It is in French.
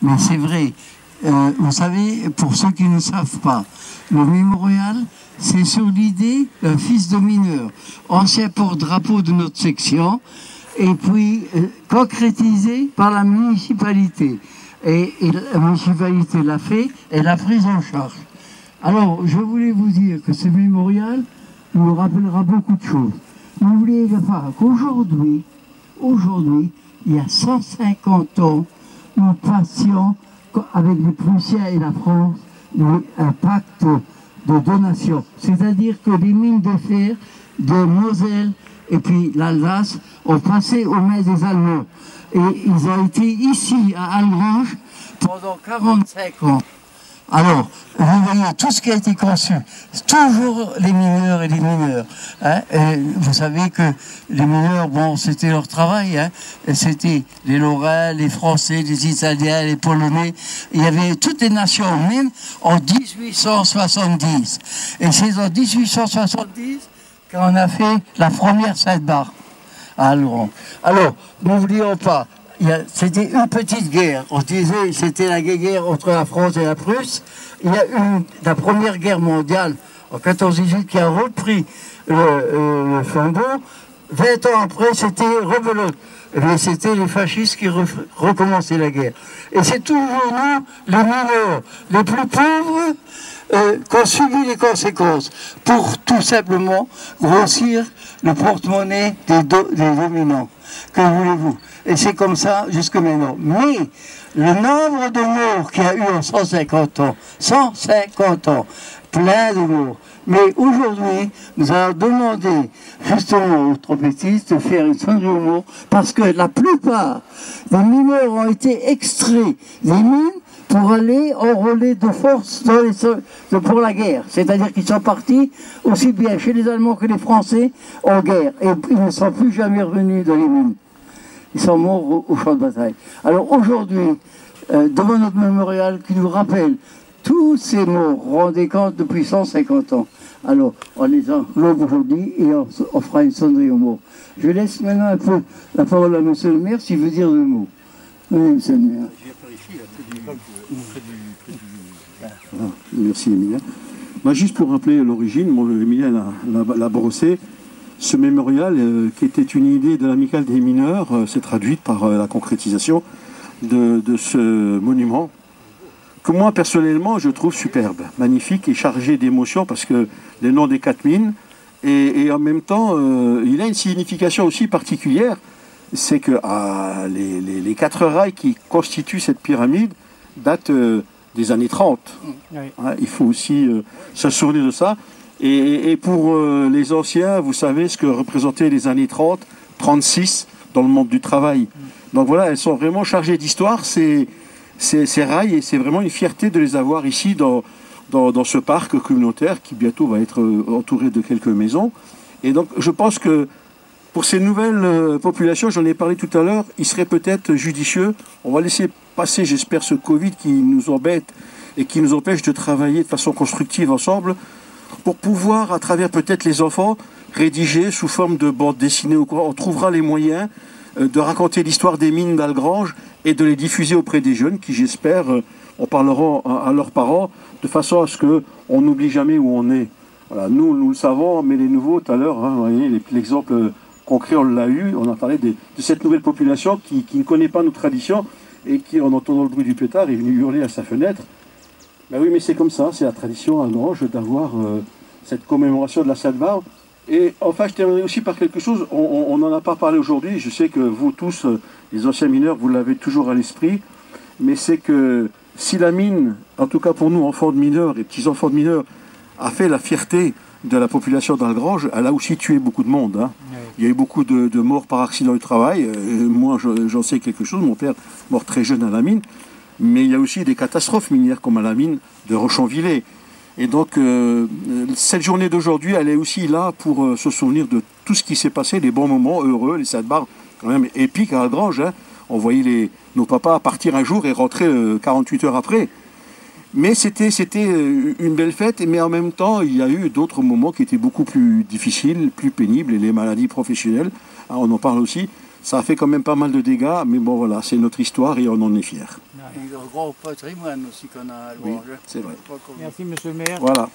Mais c'est vrai, vous savez, pour ceux qui ne savent pas, le mémorial, c'est sur l'idée d'un fils de mineur, ancien porte-drapeau de notre section, et puis concrétisé par la municipalité. Et la municipalité l'a fait, et l'a prise en charge. Alors, je voulais vous dire que ce mémorial nous rappellera beaucoup de choses. N'oubliez pas qu'aujourd'hui, il y a 150 ans, nous passions avec les Prussiens et la France un pacte de donation. C'est-à-dire que les mines de fer de Moselle et puis l'Alsace ont passé aux mains des Allemands. Et ils ont été ici à Algrange pendant 45 ans. Alors, vous voyez tout ce qui a été conçu, toujours les mineurs et les mineurs. Hein, et vous savez que les mineurs, bon, c'était leur travail. Hein, c'était les Lorrains, les Français, les Italiens, les Polonais. Il y avait toutes les nations, même en 1870. Et c'est en 1870 qu'on a fait la première Sainte-Barbe à Algrange. Alors, n'oublions pas, c'était une petite guerre. On disait c'était la guerre entre la France et la Prusse. Il y a eu la première guerre mondiale en 14-18 qui a repris le flambeau. 20 ans après, c'était rebelote. Mais c'était les fascistes qui recommençaient la guerre. Et c'est toujours nous, les mineurs, les plus pauvres, qui ont subi les conséquences pour tout simplement grossir le porte-monnaie des dominants. Que voulez-vous? Et c'est comme ça jusque maintenant. Mais le nombre de morts qu'il y a eu en 150 ans, plein de morts. Mais aujourd'hui, nous allons demander justement aux trompettistes de faire une sonnerie au mort parce que la plupart des mineurs ont été extraits des mines pour aller enrôler de force pour la guerre. C'est-à-dire qu'ils sont partis aussi bien chez les Allemands que les Français en guerre. Et ils ne sont plus jamais revenus dans les mines. Ils sont morts au champ de bataille. Alors aujourd'hui, devant notre mémorial qui nous rappelle tous ces morts, rendez compte depuis 150 ans. Alors, on les englobe aujourd'hui et on fera une sonnerie aux morts. Je laisse maintenant un peu la parole à monsieur le maire s'il veut dire deux mots. Oui, monsieur le maire. Merci Emilien. Juste pour rappeler l'origine, Emilien l'a brossé. Ce mémorial, qui était une idée de l'amicale des mineurs, s'est traduite par la concrétisation de ce monument, que moi personnellement je trouve superbe, magnifique et chargé d'émotions parce que les noms des 4 mines, et en même temps il a une signification aussi particulière, c'est que les 4 rails qui constituent cette pyramide datent des années 30. Oui. Hein, il faut aussi se souvenir de ça. Et pour les anciens, vous savez ce que représentaient les années 30, 36 dans le monde du travail. Donc voilà, elles sont vraiment chargées d'histoire, ces rails, et c'est vraiment une fierté de les avoir ici dans ce parc communautaire qui bientôt va être entouré de quelques maisons. Et donc je pense que pour ces nouvelles populations, j'en ai parlé tout à l'heure, il serait peut-être judicieux, on va laisser passer, j'espère, ce Covid qui nous embête et qui nous empêche de travailler de façon constructive ensemble, pour pouvoir, à travers peut-être les enfants, rédiger sous forme de bande dessinée ou quoi, on trouvera les moyens de raconter l'histoire des mines d'Algrange et de les diffuser auprès des jeunes qui, j'espère, en parleront à leurs parents, de façon à ce qu'on n'oublie jamais où on est. Voilà, nous le savons, mais les nouveaux, tout à l'heure, hein, vous voyez, l'exemple concret, on l'a eu, on a parlé de cette nouvelle population qui ne connaît pas nos traditions et qui, en entendant le bruit du pétard, est venu hurler à sa fenêtre. Ben oui, mais c'est comme ça, c'est la tradition à Algrange d'avoir cette commémoration de la Sainte-Barbe. Et enfin, je terminerai aussi par quelque chose, on n'en a pas parlé aujourd'hui, je sais que vous tous, les anciens mineurs, vous l'avez toujours à l'esprit, mais c'est que si la mine, en tout cas pour nous, enfants de mineurs et petits-enfants de mineurs, a fait la fierté de la population d'Algrange, elle a aussi tué beaucoup de monde. Hein. Oui. Il y a eu beaucoup de morts par accident du travail, moi j'en sais quelque chose, mon père mort très jeune à la mine, mais il y a aussi des catastrophes minières comme à la mine de Rochonvillers. Et donc, cette journée d'aujourd'hui, elle est aussi là pour se souvenir de tout ce qui s'est passé, les bons moments heureux, les Sainte-Barbe quand même épiques à Algrange. Hein. On voyait nos papas partir un jour et rentrer 48 heures après. Mais c'était une belle fête, mais en même temps, il y a eu d'autres moments qui étaient beaucoup plus difficiles, plus pénibles, et les maladies professionnelles, hein, on en parle aussi. Ça a fait quand même pas mal de dégâts, mais bon voilà, c'est notre histoire et on en est fiers. Et le gros patrimoine aussi qu'on a à Oui, Louange. c'est vrai. Merci, monsieur le maire. Voilà.